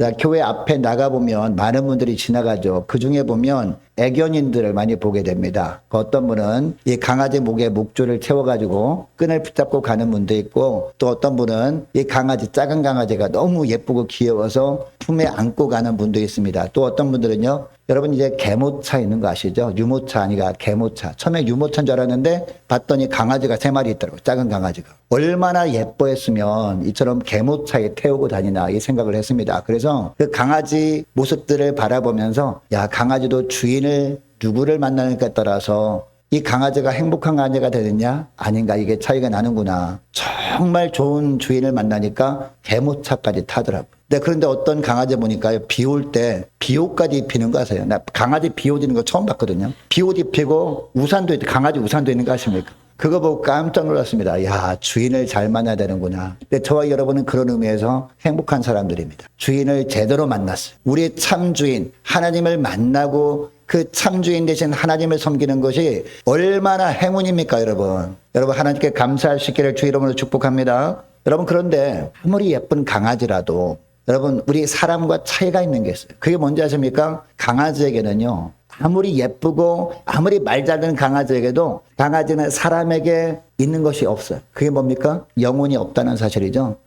자, 교회 앞에 나가보면 많은 분들이 지나가죠. 그 중에 보면 애견인들을 많이 보게 됩니다. 어떤 분은 이 강아지 목에 목줄을 채워가지고 끈을 붙잡고 가는 분도 있고, 또 어떤 분은 이 강아지, 작은 강아지가 너무 예쁘고 귀여워서 품에 안고 가는 분도 있습니다. 또 어떤 분들은요, 여러분 이제 개모차 있는 거 아시죠? 유모차 아니라 개모차. 처음에 유모차인 줄 알았는데 봤더니 강아지가 3마리 있더라고요. 작은 강아지가. 얼마나 예뻐했으면 이처럼 개모차에 태우고 다니나 이 생각을 했습니다. 그래서 그 강아지 모습들을 바라보면서 야, 강아지도 주인을 누구를 만나느냐에 따라서 이 강아지가 행복한 강아지가 되느냐 아닌가, 이게 차이가 나는구나. 정말 좋은 주인을 만나니까 개모차까지 타더라고요. 그런데 어떤 강아지 보니까요, 비 올 때 비옷까지 입히는 거 아세요? 나 강아지 비옷 입는 거 처음 봤거든요. 비옷 입히고 우산도 있고, 강아지 우산도 있는 거 아십니까? 그거 보고 깜짝 놀랐습니다. 야, 주인을 잘 만나야 되는구나. 근데 저와 여러분은 그런 의미에서 행복한 사람들입니다. 주인을 제대로 만났어요. 우리의 참 주인 하나님을 만나고 그 참주인 대신 하나님을 섬기는 것이 얼마나 행운입니까, 여러분. 여러분, 하나님께 감사할 수 있기를 주 이름으로 축복합니다. 여러분, 그런데 아무리 예쁜 강아지라도 여러분, 우리 사람과 차이가 있는 게 있어요. 그게 뭔지 아십니까? 강아지에게는요, 아무리 예쁘고 아무리 말 잘 듣는 강아지에게도 강아지는 사람에게 있는 것이 없어요. 그게 뭡니까? 영혼이 없다는 사실이죠.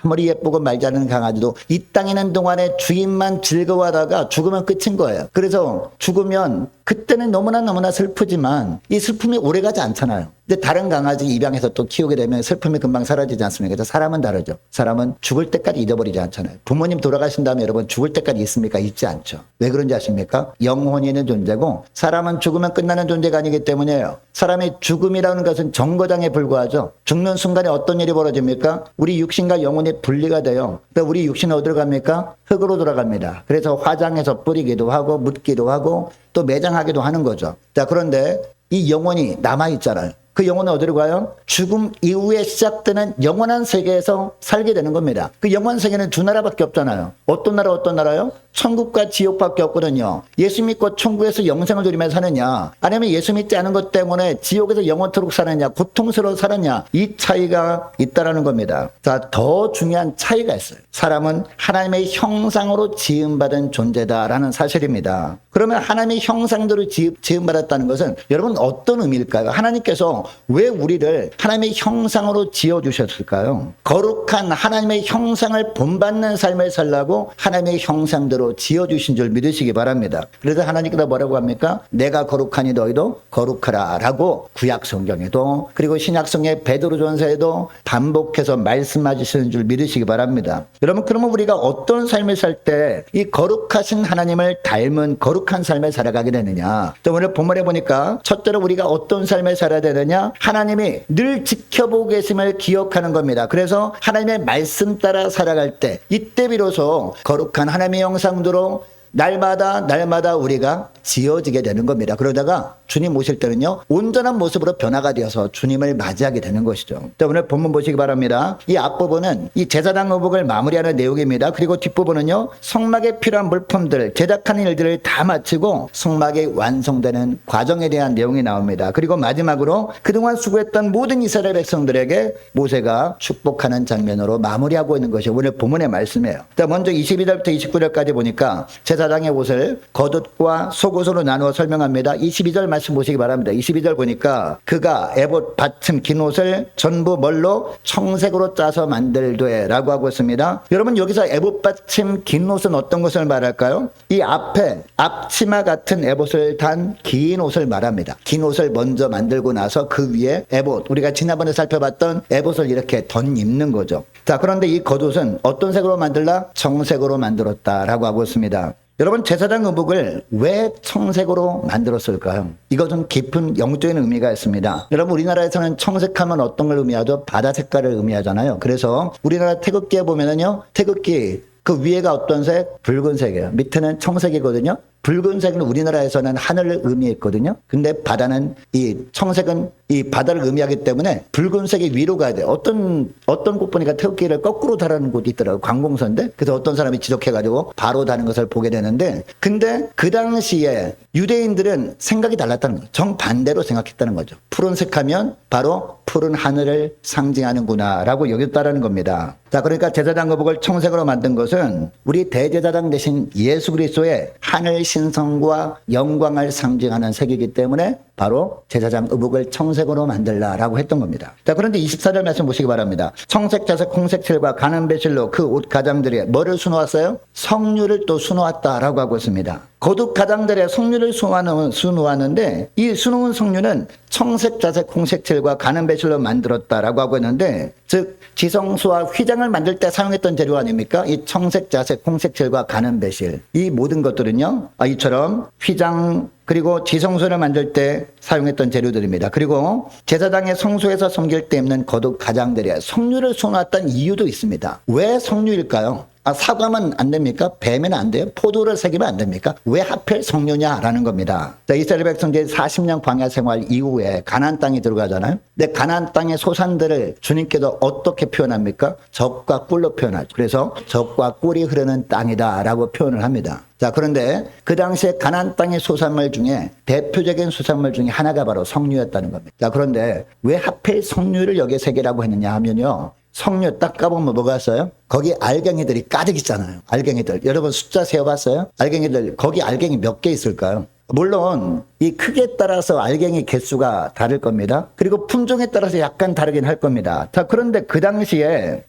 아무리 예쁘고 말 잘 듣는 강아지도 이 땅에 있는 동안에 주인만 즐거워하다가 죽으면 끝인 거예요. 그래서 죽으면 그때는 너무나 슬프지만 이 슬픔이 오래가지 않잖아요. 근데 다른 강아지 입양해서 또 키우게 되면 슬픔이 금방 사라지지 않습니까? 그래서 사람은 다르죠. 사람은 죽을 때까지 잊어버리지 않잖아요. 부모님 돌아가신 다음에 여러분 죽을 때까지 있습니까? 있지 않죠. 왜 그런지 아십니까? 영혼이 있는 존재고 사람은 죽으면 끝나는 존재가 아니기 때문이에요. 사람의 죽음이라는 것은 정거장에 불과하죠. 죽는 순간에 어떤 일이 벌어집니까? 우리 육신과 영혼이 분리가 돼요. 그러니까 우리 육신은 어디로 갑니까? 흙으로 돌아갑니다. 그래서 화장해서 뿌리기도 하고 묻기도 하고 또 매장하기도 하는 거죠. 자, 그런데 이 영혼이 남아있잖아요. 그 영혼은 어디로 가요? 죽음 이후에 시작되는 영원한 세계에서 살게 되는 겁니다. 그 영원한 세계는 두 나라밖에 없잖아요. 어떤 나라, 어떤 나라요? 천국과 지옥밖에 없거든요. 예수 믿고 천국에서 영생을 누리면서 사느냐, 아니면 예수 믿지 않은 것 때문에 지옥에서 영원토록 사느냐, 고통스러워 사느냐, 이 차이가 있다라는 겁니다. 자, 더 중요한 차이가 있어요. 사람은 하나님의 형상으로 지음받은 존재다라는 사실입니다. 그러면 하나님의 형상대로 지음받았다는 것은 여러분 어떤 의미일까요? 하나님께서 왜 우리를 하나님의 형상으로 지어주셨을까요? 거룩한 하나님의 형상을 본받는 삶을 살라고 하나님의 형상대로 지어주신 줄 믿으시기 바랍니다. 그래서 하나님께서 뭐라고 합니까? 내가 거룩하니 너희도 거룩하라 라고 구약 성경에도 그리고 신약 성경의 베드로전서에도 반복해서 말씀하시는 줄 믿으시기 바랍니다. 여러분, 그러면 우리가 어떤 삶을 살 때 이 거룩하신 하나님을 닮은 거룩한 삶을 살아가게 되느냐? 오늘 본문에 보니까 첫째로 우리가 어떤 삶을 살아야 되느냐? 하나님이 늘 지켜보고 계심을 기억하는 겁니다. 그래서 하나님의 말씀 따라 살아갈 때 이때 비로소 거룩한 하나님의 형상대로 날마다 우리가 지어지게 되는 겁니다. 그러다가 주님 오실 때는요, 온전한 모습으로 변화가 되어서 주님을 맞이하게 되는 것이죠. 오늘 본문 보시기 바랍니다. 이 앞부분은 이 제사장 의복을 마무리하는 내용입니다. 그리고 뒷부분은요, 성막에 필요한 물품들, 제작하는 일들을 다 마치고 성막이 완성되는 과정에 대한 내용이 나옵니다. 그리고 마지막으로 그동안 수고했던 모든 이스라엘 백성들에게 모세가 축복하는 장면으로 마무리하고 있는 것이 오늘 본문의 말씀이에요. 먼저 22절부터 29절까지 보니까 제사장의 옷을 겉옷과 속옷으로 나누어 설명합니다. 22절 말씀 보시기 바랍니다. 22절 보니까 그가 에봇 받침 긴 옷을 전부 뭘로? 청색으로 짜서 만들되 라고 하고 있습니다. 여러분, 여기서 에봇 받침 긴 옷은 어떤 것을 말할까요? 이 앞에 앞치마 같은 에봇을 단 긴 옷을 말합니다. 긴 옷을 먼저 만들고 나서 그 위에 에봇, 우리가 지난번에 살펴봤던 에봇을 이렇게 덧입는 거죠. 자, 그런데 이 겉옷은 어떤 색으로 만들라? 청색으로 만들었다라고 하고 있습니다. 여러분, 제사장 의복을 왜 청색으로 만들었을까요? 이것은 깊은 영적인 의미가 있습니다. 여러분, 우리나라에서는 청색하면 어떤 걸 의미하죠? 바다 색깔을 의미하잖아요. 그래서 우리나라 태극기에 보면은요, 태극기 그 위에가 어떤 색? 붉은색이에요. 밑에는 청색이거든요. 붉은색은 우리나라에서는 하늘을 의미했거든요. 근데 바다는 이 청색은 이 바다를 의미하기 때문에 붉은색이 위로 가야 돼요. 어떤 곳 보니까 태극기를 거꾸로 다라는 곳이 있더라고요. 관공서인데. 그래서 어떤 사람이 지적해가지고 바로 다는 것을 보게 되는데, 근데 그 당시에 유대인들은 생각이 달랐다는 거죠. 정반대로 생각했다는 거죠. 푸른색 하면 바로 푸른 하늘을 상징하는구나 라고 여겼다라는 겁니다. 자, 그러니까 제사장 의복을 청색으로 만든 것은 우리 대제사장 대신 예수 그리스도의 하늘 신성과 영광을 상징하는 색이기 때문에 바로 제사장 의복을 청색으로 만들라라고 했던 겁니다. 자, 그런데 24절 말씀 보시기 바랍니다. 청색, 자색, 홍색 칠과 가는 배실로 그 옷 가장들이 뭐를 수놓았어요? 성류를 또 수놓았다라고 하고 있습니다. 거듭 가장들의 성류를 수놓았는데 이 수놓은 성류는 청색, 자색, 홍색 칠과 가는 배실로 만들었다라고 하고 있는데, 즉 지성소와 휘장을 만들 때 사용했던 재료 아닙니까? 이 청색, 자색, 홍색 칠과 가는 배실, 이 모든 것들은요, 이처럼 휘장 그리고 지성소를 만들 때 사용했던 재료들입니다. 그리고 제사장의 성소에서 섬길 때 입는 거듭 가장들이 성류를 수놓았던 이유도 있습니다. 왜 성류일까요? 사과면 안 됩니까? 배면 안 돼요? 포도를 새기면 안 됩니까? 왜 하필 성류냐라는 겁니다. 자, 이스라엘 백성들이 40년 광야 생활 이후에 가나안 땅에 들어가잖아요. 근데 가나안 땅의 소산들을 주님께서 어떻게 표현합니까? 젖과 꿀로 표현하죠. 그래서 젖과 꿀이 흐르는 땅이다라고 표현을 합니다. 자, 그런데 그 당시에 가나안 땅의 소산물 중에 대표적인 소산물 중에 하나가 바로 성류였다는 겁니다. 자, 그런데 왜 하필 성류를 여기에 새기라고 했느냐 하면요, 성류 딱 까보면 뭐가 있어요? 거기 알갱이들이 가득 있잖아요. 알갱이들. 여러분 숫자 세어봤어요? 알갱이들, 거기 알갱이 몇 개 있을까요? 물론 이 크기에 따라서 알갱이 개수가 다를 겁니다. 그리고 품종에 따라서 약간 다르긴 할 겁니다. 자, 그런데 그 당시에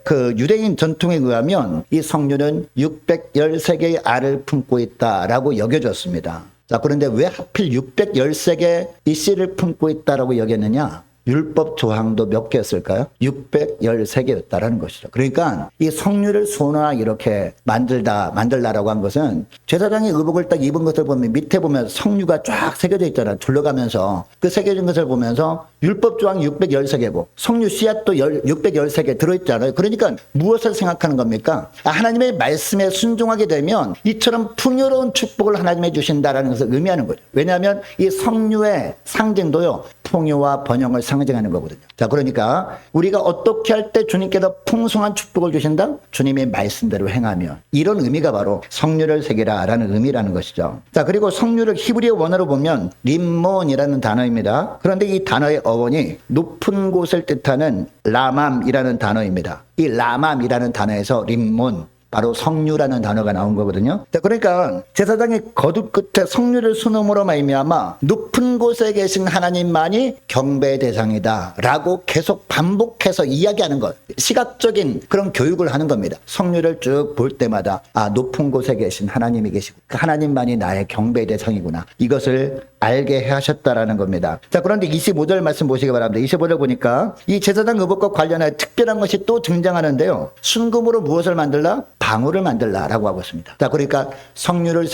그 유대인 전통에 의하면 이 성류는 613개의 알을 품고 있다라고 여겨졌습니다. 자, 그런데 왜 하필 613개 이 씨를 품고 있다라고 여겼느냐? 율법 조항도 몇 개였을까요? 613개였다라는 것이죠. 그러니까 이 성류를 수놓아 이렇게 만들라라고 한 것은 제사장이 의복을 딱 입은 것을 보면 밑에 보면 성류가 쫙 새겨져 있잖아요. 둘러가면서 그 새겨진 것을 보면서 율법 조항 613개고 성류 씨앗도 613개 들어있잖아요. 그러니까 무엇을 생각하는 겁니까? 하나님의 말씀에 순종하게 되면 이처럼 풍요로운 축복을 하나님이 주신다라는 것을 의미하는 거죠. 왜냐하면 이 성류의 상징도요, 풍요와 번영을 상징하는 거거든요. 자, 그러니까 우리가 어떻게 할 때 주님께서 풍성한 축복을 주신다? 주님의 말씀대로 행하며, 이런 의미가 바로 성류를 새기라라는 의미라는 것이죠. 자, 그리고 성류를 히브리어 원어로 보면 림몬이라는 단어입니다. 그런데 이 단어의 어원이 높은 곳을 뜻하는 라맘이라는 단어입니다. 이 라맘이라는 단어에서 림몬, 바로 성류라는 단어가 나온 거거든요. 자, 그러니까 제사장의 거듭 끝에 성류를 수놓음으로 말미암아 높은 곳에 계신 하나님만이 경배의 대상이다 라고 계속 반복해서 이야기하는 것, 시각적인 그런 교육을 하는 겁니다. 성류를 쭉 볼 때마다 높은 곳에 계신 하나님이 계시고 그 하나님만이 나의 경배의 대상이구나, 이것을 알게 하셨다라는 겁니다. 자, 그런데 25절 말씀 보시기 바랍니다. 25절 보니까 이 제사장 의복과 관련해 특별한 것이 또 등장하는데요, 순금으로 무엇을 만들라? 방울을 만들라라고 하고 있습니다. 자, 그러니까 성류를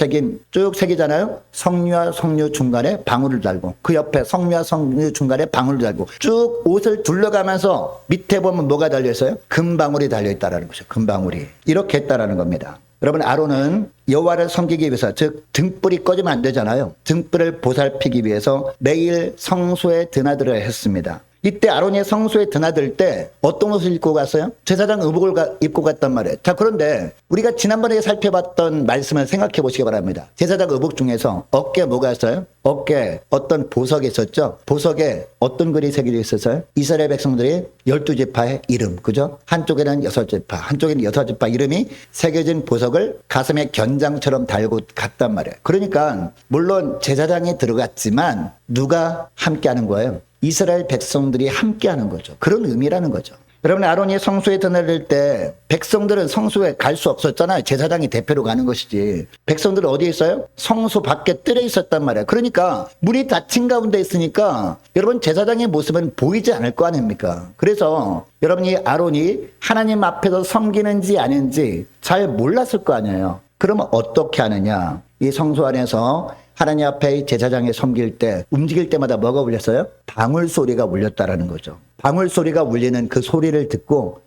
쭉 새기잖아요. 성류와 성류 중간에 방울을 달고, 그 옆에 성류와 성류 중간에 방울을 달고, 쭉 옷을 둘러가면서 밑에 보면 뭐가 달려있어요? 금방울이 달려있다라는 거죠. 금방울이. 이렇게 했다라는 겁니다. 여러분, 아론은 여호와를 섬기기 위해서, 즉 등불이 꺼지면 안 되잖아요. 등불을 보살피기 위해서 매일 성소에 드나들어야 했습니다. 이때 아론이 성소에 드나들 때 어떤 옷을 입고 갔어요? 제사장 의복을 입고 갔단 말이에요. 자, 그런데 우리가 지난번에 살펴봤던 말씀을 생각해 보시기 바랍니다. 제사장 의복 중에서 어깨에 뭐가 있어요? 어깨에 어떤 보석이 있었죠? 보석에 어떤 글이 새겨져 있었어요? 이스라엘 백성들이 12지파의 이름, 그죠? 한쪽에는 6지파, 한쪽에는 6지파 이름이 새겨진 보석을 가슴에 견장처럼 달고 갔단 말이에요. 그러니까 물론 제사장이 들어갔지만 누가 함께 하는 거예요? 이스라엘 백성들이 함께하는 거죠. 그런 의미라는 거죠. 여러분, 아론이 성소에 드나들 때 백성들은 성소에 갈 수 없었잖아요. 제사장이 대표로 가는 것이지. 백성들은 어디에 있어요? 성소 밖에 뜰에 있었단 말이에요. 그러니까 문이 닫힌 가운데 있으니까 여러분, 제사장의 모습은 보이지 않을 거 아닙니까? 그래서 여러분이 아론이 하나님 앞에서 섬기는지 아닌지 잘 몰랐을 거 아니에요. 그러면 어떻게 하느냐? 이 성소 안에서 하나님 앞에 제사장이 섬길 때 움직일 때마다 뭐가 울렸어요? 방울 소리가 울렸다라는 거죠. 방울 소리가 울리는 그 소리를 듣고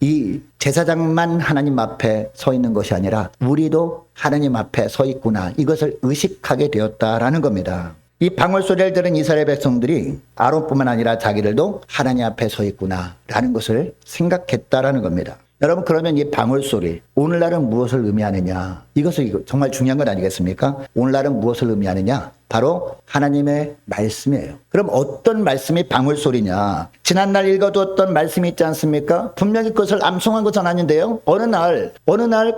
이 제사장만 하나님 앞에 서 있는 것이 아니라 우리도 하나님 앞에 서 있구나. 이것을 의식하게 되었다라는 겁니다. 이 방울 소리를 들은 이스라엘 백성들이 아론뿐만 아니라 자기들도 하나님 앞에 서 있구나라는 것을 생각했다라는 겁니다. 여러분, 그러면 이 방울 소리, 오늘날은 무엇을 의미하느냐? 이것은 정말 중요한 것 아니겠습니까? 오늘날은 무엇을 의미하느냐? 바로 하나님의 말씀이에요. 그럼 어떤 말씀이 방울 소리냐? 지난날 읽어두었던 말씀이 있지 않습니까? 분명히 그것을 암송한 것은 아닌데요. 어느 날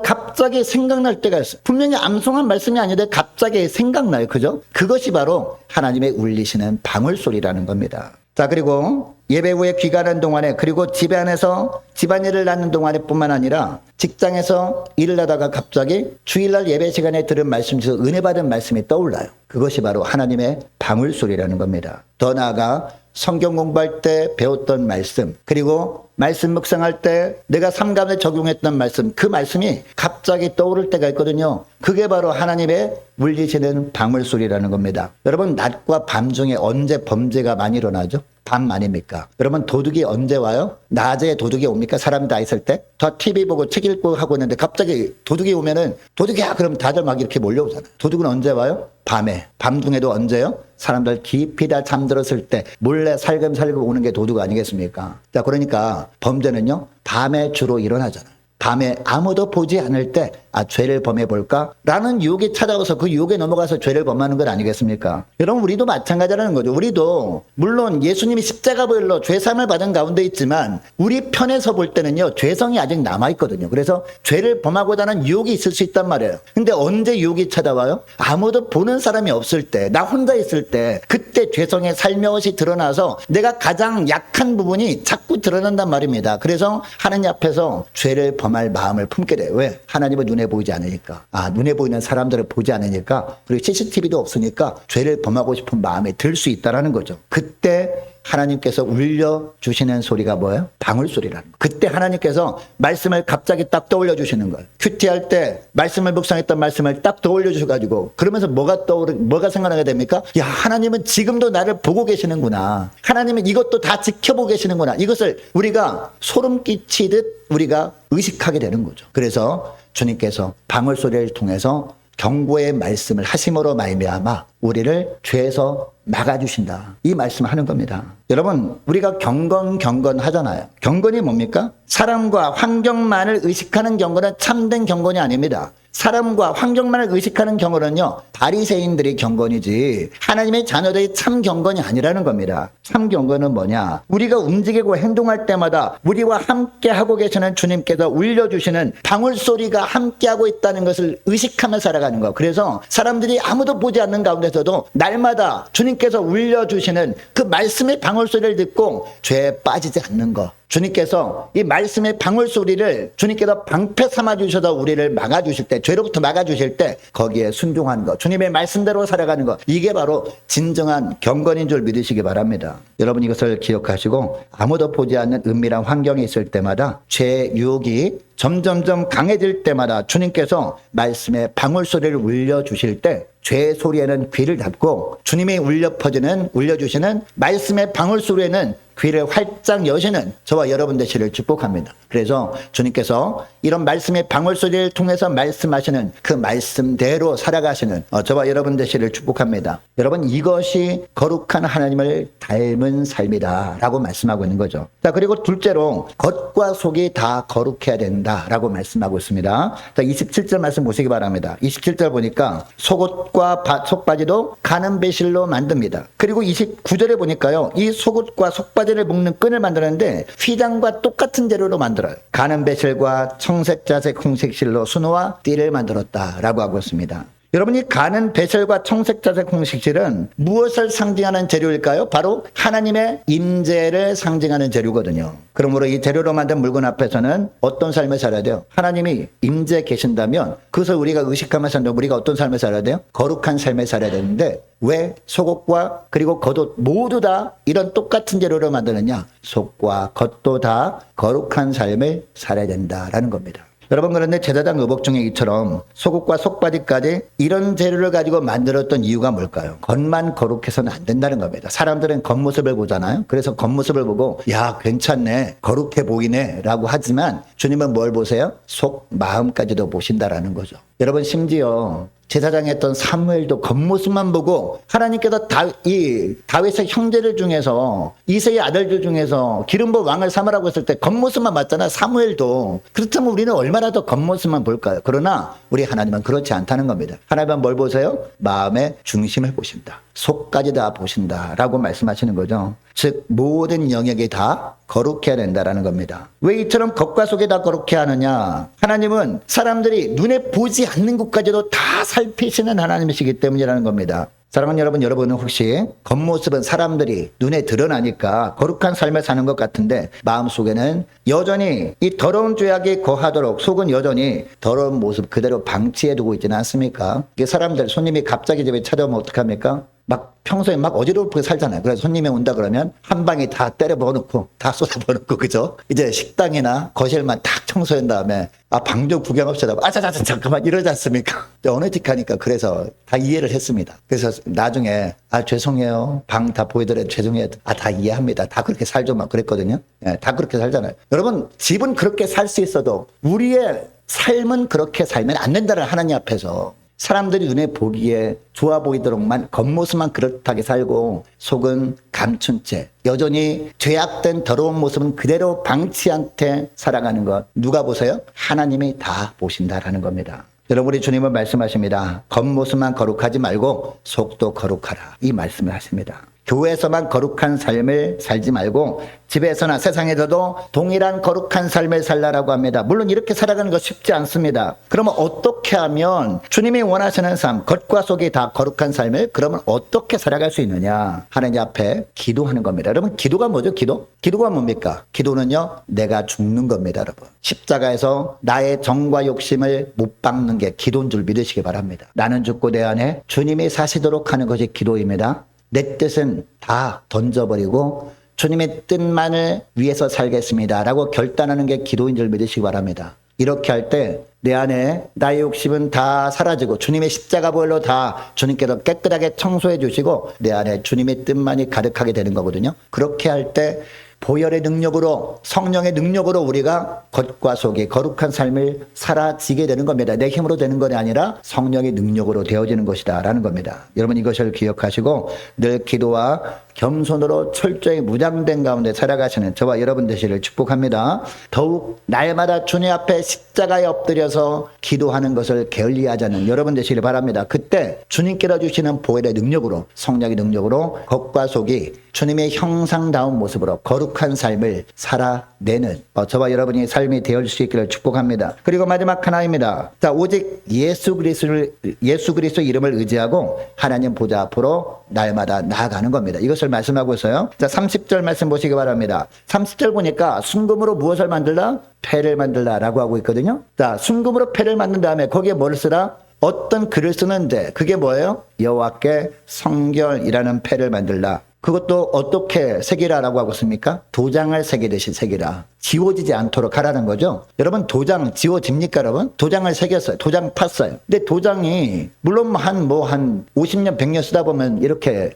갑자기 생각날 때가 있어요. 분명히 암송한 말씀이 아닌데 갑자기 생각나요. 그죠? 그것이 바로 하나님의 울리시는 방울 소리라는 겁니다. 자, 그리고 예배 후에 귀가하는 동안에, 그리고 집에 안에서 집안일을 하는 동안에 뿐만 아니라 직장에서 일을 하다가 갑자기 주일날 예배 시간에 들은 말씀 중에서 은혜 받은 말씀이 떠올라요. 그것이 바로 하나님의 방울 소리라는 겁니다. 더 나아가 성경 공부할 때 배웠던 말씀, 그리고 말씀 묵상할 때 내가 삼감에 적용했던 말씀, 그 말씀이 갑자기 떠오를 때가 있거든요. 그게 바로 하나님의 울리시는 방울 소리라는 겁니다. 여러분, 낮과 밤 중에 언제 범죄가 많이 일어나죠? 밤 아닙니까? 여러분, 도둑이 언제 와요? 낮에 도둑이 옵니까? 사람이 다 있을 때? 더 TV 보고 책 읽고 하고 있는데 갑자기 도둑이 오면은 도둑이야! 그럼 다들 막 이렇게 몰려오잖아요. 도둑은 언제 와요? 밤에. 밤 중에도 언제요? 사람들 깊이 다 잠들었을 때 몰래 살금살금 오는 게 도둑 아니겠습니까? 자, 그러니까 범죄는요, 밤에 주로 일어나잖아요. 밤에 아무도 보지 않을 때 죄를 범해볼까? 라는 유혹이 찾아와서 그 유혹에 넘어가서 죄를 범하는 것 아니겠습니까? 여러분, 우리도 마찬가지라는 거죠. 우리도 물론 예수님이 십자가별로 죄사함을 받은 가운데 있지만 우리 편에서 볼 때는요, 죄성이 아직 남아있거든요. 그래서 죄를 범하고자 하는 유혹이 있을 수 있단 말이에요. 근데 언제 유혹이 찾아와요? 아무도 보는 사람이 없을 때, 나 혼자 있을 때, 그때 죄성의 살며시 드러나서 내가 가장 약한 부분이 자꾸 드러난단 말입니다. 그래서 하나님 앞에서 죄를 범할 마음을 품게 돼요. 왜? 하나님은 눈에 보이지 않으니까. 눈에 보이는 사람들을 보지 않으니까, 그리고 CCTV도 없으니까 죄를 범하고 싶은 마음이 들 수 있다는 거죠. 그때 하나님께서 울려주시는 소리가 뭐예요? 방울 소리라는 거예요. 그때 하나님께서 말씀을 갑자기 딱 떠올려 주시는 거예요. 큐티할 때 말씀을 묵상했던 말씀을 딱 떠올려 주셔가지고, 그러면서 뭐가 생각나게 됩니까? 야, 하나님은 지금도 나를 보고 계시는구나. 하나님은 이것도 다 지켜보고 계시는구나. 이것을 우리가 소름 끼치듯 우리가 의식하게 되는 거죠. 그래서 주님께서 방울 소리를 통해서 경고의 말씀을 하심으로 말미암아 우리를 죄에서 막아주신다. 이 말씀을 하는 겁니다. 여러분, 우리가 경건 하잖아요. 경건이 뭡니까? 사람과 환경만을 의식하는 경건은 참된 경건이 아닙니다. 사람과 환경만을 의식하는 경건은요, 바리새인들이 경건이지 하나님의 자녀들이 참 경건이 아니라는 겁니다. 참 경건은 뭐냐? 우리가 움직이고 행동할 때마다 우리와 함께 하고 계시는 주님께서 울려주시는 방울 소리가 함께하고 있다는 것을 의식하며 살아가는 거. 그래서 사람들이 아무도 보지 않는 가운데서도 날마다 주님께서 울려주시는 그 말씀의 방울 소리를 듣고 죄에 빠지지 않는 거. 주님께서 이 말씀의 방울 소리를 주님께서 방패 삼아 주셔서 우리를 막아주실 때, 죄로부터 막아주실 때 거기에 순종하는 것, 주님의 말씀대로 살아가는 것, 이게 바로 진정한 경건인 줄 믿으시기 바랍니다. 여러분, 이것을 기억하시고 아무도 보지 않는 은밀한 환경에 있을 때마다 죄 유혹이 점점점 강해질 때마다 주님께서 말씀의 방울 소리를 울려주실 때 죄의 소리에는 귀를 닫고 주님이 울려주시는 말씀의 방울 소리에는 귀를 활짝 여시는 저와 여러분 되시를 축복합니다. 그래서 주님께서 이런 말씀의 방울 소리를 통해서 말씀하시는 그 말씀대로 살아가시는 저와 여러분 되시를 축복합니다. 여러분, 이것이 거룩한 하나님을 닮은 삶이다 라고 말씀하고 있는 거죠. 자, 그리고 둘째로 겉과 속이 다 거룩해야 된다라고 말씀하고 있습니다. 자, 27절 말씀 보시기 바랍니다. 27절 보니까 속옷과 속바지도 가는 배실로 만듭니다. 그리고 29절에 보니까요, 이 속옷과 속바지를 묶는 끈을 만드는데 휘장과 똑같은 재료로 만들어요. 가는 배실과 청색, 자색, 홍색실로 순호와 띠를 만들었다라고 하고 있습니다. 여러분이 가는 배설과 청색, 자색, 홍색실은 무엇을 상징하는 재료일까요? 바로 하나님의 임재를 상징하는 재료거든요. 그러므로 이 재료로 만든 물건 앞에서는 어떤 삶을 살아야 돼요? 하나님이 임재 계신다면 그것을 우리가 의식하면서 우리가 어떤 삶을 살아야 돼요? 거룩한 삶을 살아야 되는데 왜 속옷과 그리고 겉옷 모두 다 이런 똑같은 재료로 만드느냐? 속과 겉도 다 거룩한 삶을 살아야 된다라는 겁니다. 여러분, 그런데 제사장 의복 중에 이처럼 속옷과 속바지까지 이런 재료를 가지고 만들었던 이유가 뭘까요? 겉만 거룩해서는 안 된다는 겁니다. 사람들은 겉모습을 보잖아요. 그래서 겉모습을 보고 야, 괜찮네, 거룩해 보이네 라고 하지만 주님은 뭘 보세요? 속 마음까지도 보신다라는 거죠. 여러분, 심지어 제사장에 했던 사무엘도 겉모습만 보고 하나님께서 다윗의 형제들 중에서 이새의 아들들 중에서 기름 부은 왕을 삼으라고 했을 때 겉모습만 봤잖아, 사무엘도. 그렇다면 우리는 얼마나 더 겉모습만 볼까요? 그러나 우리 하나님은 그렇지 않다는 겁니다. 하나님은 뭘 보세요? 마음의 중심을 보신다, 속까지 다 보신다라고 말씀하시는 거죠. 즉 모든 영역이 다 거룩해야 된다라는 겁니다. 왜 이처럼 겉과 속이 다 거룩해야 하느냐? 하나님은 사람들이 눈에 보지 않는 것까지도 다 살피시는 하나님이시기 때문이라는 겁니다. 사랑하는 여러분, 여러분은 혹시 겉모습은 사람들이 눈에 드러나니까 거룩한 삶을 사는 것 같은데 마음속에는 여전히 이 더러운 죄악이 거하도록 속은 여전히 더러운 모습 그대로 방치해두고 있지는 않습니까? 이게 사람들, 손님이 갑자기 집에 찾아오면 어떡합니까? 막 평소에 막 어지럽게 살잖아요. 그래서 손님이 온다 그러면 한 방에 다 때려 부어놓고 다 쏟아부어놓고, 그죠? 이제 식당이나 거실만 탁 청소한 다음에 방 좀 구경합시다. 잠깐만 이러지 않습니까? 어느틱하니까 그래서 다 이해를 했습니다. 그래서 나중에 죄송해요, 방 다 보여드려도 죄송해요, 다 이해합니다, 다 그렇게 살죠 막 그랬거든요. 다 그렇게 살잖아요. 여러분, 집은 그렇게 살 수 있어도 우리의 삶은 그렇게 살면 안 된다는 하나님 앞에서. 사람들이 눈에 보기에 좋아 보이도록만 겉모습만 그렇게 살고 속은 감춘 채 여전히 죄악된 더러운 모습은 그대로 방치한 채 살아가는 것, 누가 보세요? 하나님이 다 보신다라는 겁니다. 여러분, 우리 주님은 말씀하십니다. 겉모습만 거룩하지 말고 속도 거룩하라, 이 말씀을 하십니다. 교회에서만 거룩한 삶을 살지 말고 집에서나 세상에서도 동일한 거룩한 삶을 살라라고 합니다. 물론 이렇게 살아가는 거 쉽지 않습니다. 그러면 어떻게 하면 주님이 원하시는 삶, 겉과 속이 다 거룩한 삶을 그러면 어떻게 살아갈 수 있느냐? 하나님 앞에 기도하는 겁니다. 여러분, 기도가 뭐죠? 기도가 뭡니까? 기도는요, 내가 죽는 겁니다. 여러분, 십자가에서 나의 정과 욕심을 못 박는 게 기도인 줄 믿으시기 바랍니다. 나는 죽고 내 안에 주님이 사시도록 하는 것이 기도입니다. 내 뜻은 다 던져버리고 주님의 뜻만을 위해서 살겠습니다 라고 결단하는 게 기도인 줄 믿으시기 바랍니다. 이렇게 할 때 내 안에 나의 욕심은 다 사라지고 주님의 십자가 보혈로 다 주님께서 깨끗하게 청소해 주시고 내 안에 주님의 뜻만이 가득하게 되는 거거든요. 그렇게 할 때 보혈의 능력으로, 성령의 능력으로 우리가 겉과 속이 거룩한 삶을 살아지게 되는 겁니다. 내 힘으로 되는 것이 아니라 성령의 능력으로 되어지는 것이다 라는 겁니다. 여러분, 이것을 기억하시고 늘 기도와 겸손으로 철저히 무장된 가운데 살아가시는 저와 여러분 되시기를 축복합니다. 더욱 날마다 주님 앞에 십자가에 엎드려서 기도하는 것을 게을리하자는 여러분 되시기를 바랍니다. 그때 주님께서 주시는 보혈의 능력으로, 성령의 능력으로 겉과 속이 주님의 형상다운 모습으로 거룩한 삶을 살아내는 저와 여러분이 삶이 되어질 수 있기를 축복합니다. 그리고 마지막 하나입니다. 자, 오직 예수 그리스도 이름을 의지하고 하나님 보좌 앞으로 날마다 나아가는 겁니다. 이것을 말씀하고 있어요. 자, 30절 말씀 보시기 바랍니다. 30절 보니까 순금으로 무엇을 만들라? 패를 만들라라고 하고 있거든요. 자, 순금으로 패를 만든 다음에 거기에 뭘 쓰라? 어떤 글을 쓰는데 그게 뭐예요? 여호와께 성결이라는 패를 만들라. 그것도 어떻게 새기라라고 하고 있습니까? 도장을 새기듯이 새기라. 지워지지 않도록 하라는 거죠. 여러분, 도장 지워집니까, 여러분? 도장을 새겼어요. 도장 팠어요. 근데 도장이 물론 한 50년, 100년 쓰다 보면 이렇게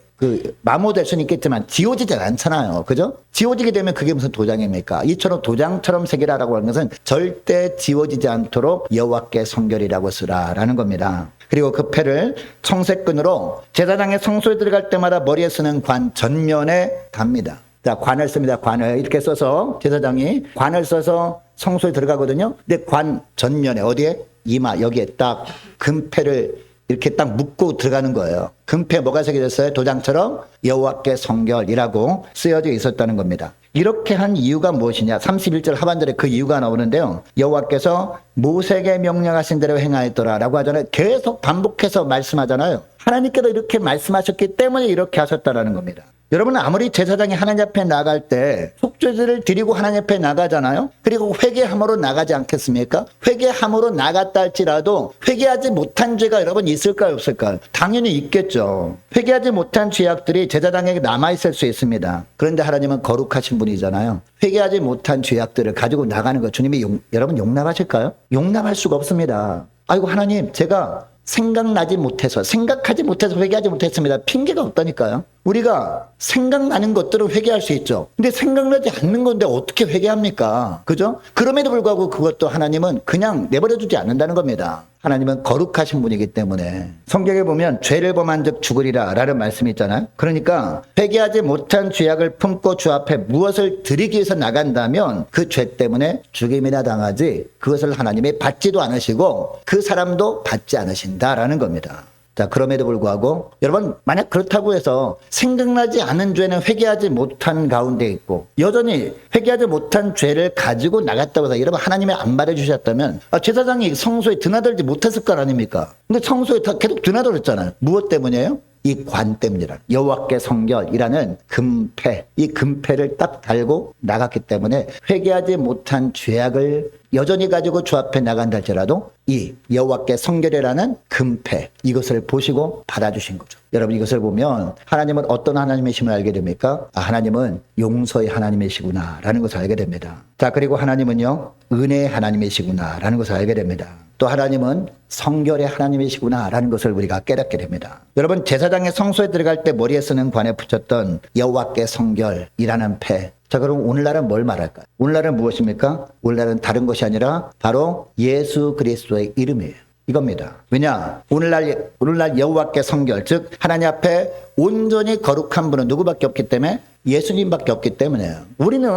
마모될 수는 있겠지만 지워지지 않잖아요. 그죠? 지워지게 되면 그게 무슨 도장입니까? 이처럼 도장처럼 새기라라고 하는 것은 절대 지워지지 않도록 여호와께 성결이라고 쓰라라는 겁니다. 그리고 그 패를 청색끈으로 제사장의 성소에 들어갈 때마다 머리에 쓰는 관 전면에 답니다. 자, 관을 씁니다. 관을 이렇게 써서 제사장이 관을 써서 성소에 들어가거든요. 근데 관 전면에 어디에? 이마 여기에 딱 금패를 이렇게 딱 묶고 들어가는 거예요. 금패 뭐가 새겨졌어요? 도장처럼 여호와께 성결이라고 쓰여져 있었다는 겁니다. 이렇게 한 이유가 무엇이냐? 31절 하반절에 그 이유가 나오는데요. 여호와께서 모세에게 명령하신 대로 행하였더라라고 하잖아요. 계속 반복해서 말씀하잖아요. 하나님께서 이렇게 말씀하셨기 때문에 이렇게 하셨다라는 겁니다. 여러분은 아무리 제사장이 하나님 앞에 나갈 때 속죄제를 드리고 하나님 앞에 나가잖아요. 그리고 회개함으로 나가지 않겠습니까? 회개함으로 나갔다 할지라도 회개하지 못한 죄가 여러분 있을까요, 없을까요? 당연히 있겠죠. 회개하지 못한 죄악들이 제사장에게 남아있을 수 있습니다. 그런데 하나님은 거룩하신 분이잖아요. 회개하지 못한 죄악들을 가지고 나가는 거 주님이 여러분 용납하실까요? 용납할 수가 없습니다. 아이고 하나님, 제가 생각하지 못해서 회개하지 못했습니다. 핑계가 없다니까요. 우리가 생각나는 것들은 회개할 수 있죠. 근데 생각나지 않는 건데 어떻게 회개합니까? 그죠? 그럼에도 불구하고 그것도 하나님은 그냥 내버려두지 않는다는 겁니다. 하나님은 거룩하신 분이기 때문에 성경에 보면 죄를 범한 즉 죽으리라 라는 말씀이 있잖아요. 그러니까 회개하지 못한 죄악을 품고 주 앞에 무엇을 드리기 위해서 나간다면 그 죄 때문에 죽임이나 당하지 그것을 하나님이 받지도 않으시고 그 사람도 받지 않으신다라는 겁니다. 자, 그럼에도 불구하고 여러분 만약 그렇다고 해서 생각나지 않은 죄는 회개하지 못한 가운데 있고 여전히 회개하지 못한 죄를 가지고 나갔다고 해서 여러분 하나님이 안 받아주셨다면 제사장이 성소에 드나들지 못했을 거 아닙니까? 근데 성소에 다 계속 드나들었잖아요. 무엇 때문이에요? 이 관 때문이라 여호와께 성결이라는 금패, 이 금패를 딱 달고 나갔기 때문에 회개하지 못한 죄악을 여전히 가지고 주 앞에 나간다 할지라도 이 여호와께 성결이라는 금패, 이것을 보시고 받아주신 거죠. 여러분 이것을 보면 하나님은 어떤 하나님이심을 알게 됩니까? 하나님은 용서의 하나님이시구나 라는 것을 알게 됩니다. 자, 그리고 하나님은요 은혜의 하나님이시구나 라는 것을 알게 됩니다. 또 하나님은 성결의 하나님이시구나 라는 것을 우리가 깨닫게 됩니다. 여러분 제사장의 성소에 들어갈 때 머리에 쓰는 관에 붙였던 여호와께 성결이라는 패, 자, 그럼 오늘날은 뭘 말할까요? 오늘날은 무엇입니까? 오늘날은 다른 것이 아니라 바로 예수 그리스도의 이름이에요. 이겁니다. 왜냐? 오늘날 여호와께 성결, 즉 하나님 앞에 온전히 거룩한 분은 누구밖에 없기 때문에 예수님밖에 없기 때문에요. 우리는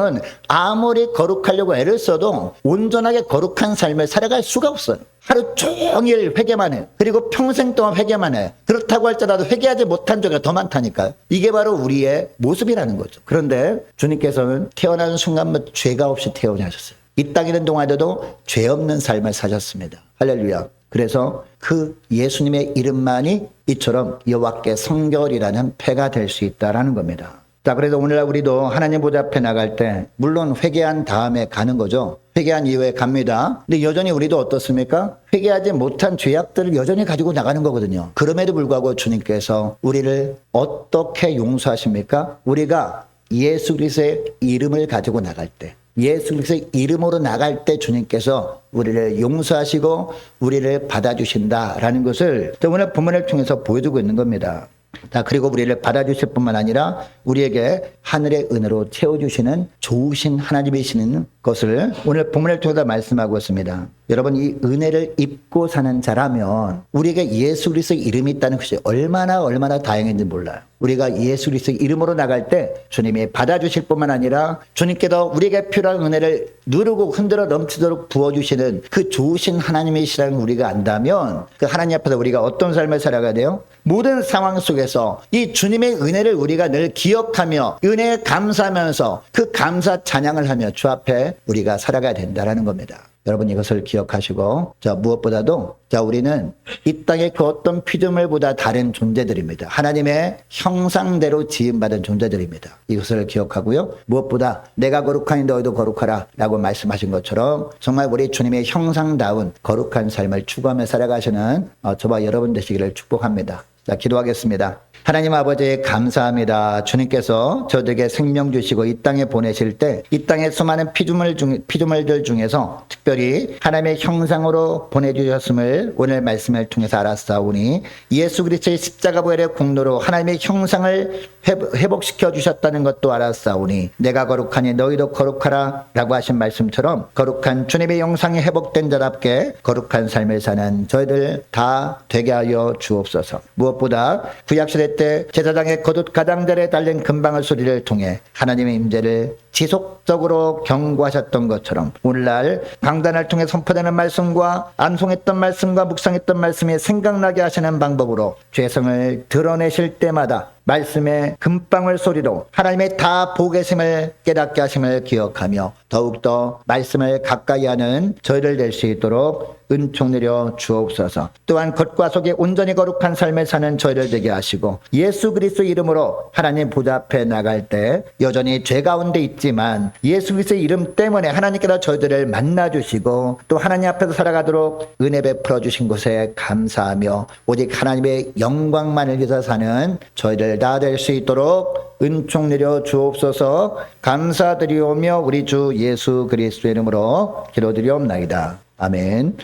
아무리 거룩하려고 애를 써도 온전하게 거룩한 삶을 살아갈 수가 없어요. 하루 종일 회개만 해. 그리고 평생 동안 회개만 해. 그렇다고 할지라도 회개하지 못한 죄가 더 많다니까요. 이게 바로 우리의 모습이라는 거죠. 그런데 주님께서는 태어나는 순간부터 죄가 없이 태어나셨어요. 이 땅에 있는 동안에도 죄 없는 삶을 사셨습니다. 할렐루야. 그래서 그 예수님의 이름만이 이처럼 여호와께 성결이라는 패가 될 수 있다라는 겁니다. 자, 그래서 오늘날 우리도 하나님 보좌 앞에 나갈 때 물론 회개한 다음에 가는 거죠. 회개한 이후에 갑니다. 근데 여전히 우리도 어떻습니까? 회개하지 못한 죄악들을 여전히 가지고 나가는 거거든요. 그럼에도 불구하고 주님께서 우리를 어떻게 용서하십니까? 우리가 예수 그리스도의 이름을 가지고 나갈 때, 예수 그리스도의 이름으로 나갈 때 주님께서 우리를 용서하시고 우리를 받아주신다라는 것을 오늘 본문을 통해서 보여주고 있는 겁니다. 자, 그리고 우리를 받아주실 뿐만 아니라 우리에게 하늘의 은혜로 채워주시는 좋으신 하나님이시는 것을 오늘 본문을 통해서 말씀하고 있습니다. 여러분 이 은혜를 입고 사는 자라면 우리에게 예수 그리스도의 이름이 있다는 것이 얼마나 다행인지 몰라요. 우리가 예수 그리스도의 이름으로 나갈 때 주님이 받아주실 뿐만 아니라 주님께서 우리에게 필요한 은혜를 누르고 흔들어 넘치도록 부어주시는 그 좋으신 하나님이시라는 우리가 안다면 그 하나님 앞에서 우리가 어떤 삶을 살아가야 돼요? 모든 상황 속에서 이 주님의 은혜를 우리가 늘 기억하며 은혜에 감사하면서 그 감사 찬양을 하며 주 앞에 우리가 살아가야 된다는 겁니다. 여러분 이것을 기억하시고 자 무엇보다도 자 우리는 이 땅의 그 어떤 피조물보다 다른 존재들입니다. 하나님의 형상대로 지음받은 존재들입니다. 이것을 기억하고요. 무엇보다 내가 거룩하니 너희도 거룩하라 라고 말씀하신 것처럼 정말 우리 주님의 형상다운 거룩한 삶을 추구하며 살아가시는 저와 여러분 되시기를 축복합니다. 자, 기도하겠습니다. 하나님 아버지 감사합니다. 주님께서 저에게 생명 주시고 이 땅에 보내실 때 이 땅의 수많은 피조물들 중에서 특별히 하나님의 형상으로 보내주셨음을 오늘 말씀을 통해서 알았사오니 예수 그리스도의 십자가 보혈의 공로로 하나님의 형상을 회복시켜 주셨다는 것도 알았사오니 내가 거룩하니 너희도 거룩하라 라고 하신 말씀처럼 거룩한 주님의 형상이 회복된 자답게 거룩한 삶을 사는 저희들 다 되게 하여 주옵소서. 무엇보다 구약시대 때 제사장의 거듭 가장자리에 달린 금방울 소리를 통해 하나님의 임재를 지속적으로 경고하셨던 것처럼 오늘날 강단을 통해 선포되는 말씀과 암송했던 말씀과 묵상했던 말씀이 생각나게 하시는 방법으로 죄성을 드러내실 때마다 말씀의 금방울 소리로 하나님의 다 보고 계심을 깨닫게 하심을 기억하며 더욱더 말씀을 가까이 하는 저희를 될 수 있도록 은총 내려 주옵소서. 또한 겉과 속이 온전히 거룩한 삶을 사는 저희를 되게 하시고 예수 그리스도 이름으로 하나님 보좌 앞에 나갈 때 여전히 죄 가운데 있지만 예수 그리스도의 이름 때문에 하나님께서 저희들을 만나주시고 또 하나님 앞에서 살아가도록 은혜 베풀어 주신 것에 감사하며 오직 하나님의 영광만을 위해서 사는 저희들 다 될 수 있도록 은총 내려 주옵소서. 감사드리오며 우리 주 예수 그리스도 이름으로 기도드리옵나이다. 아멘.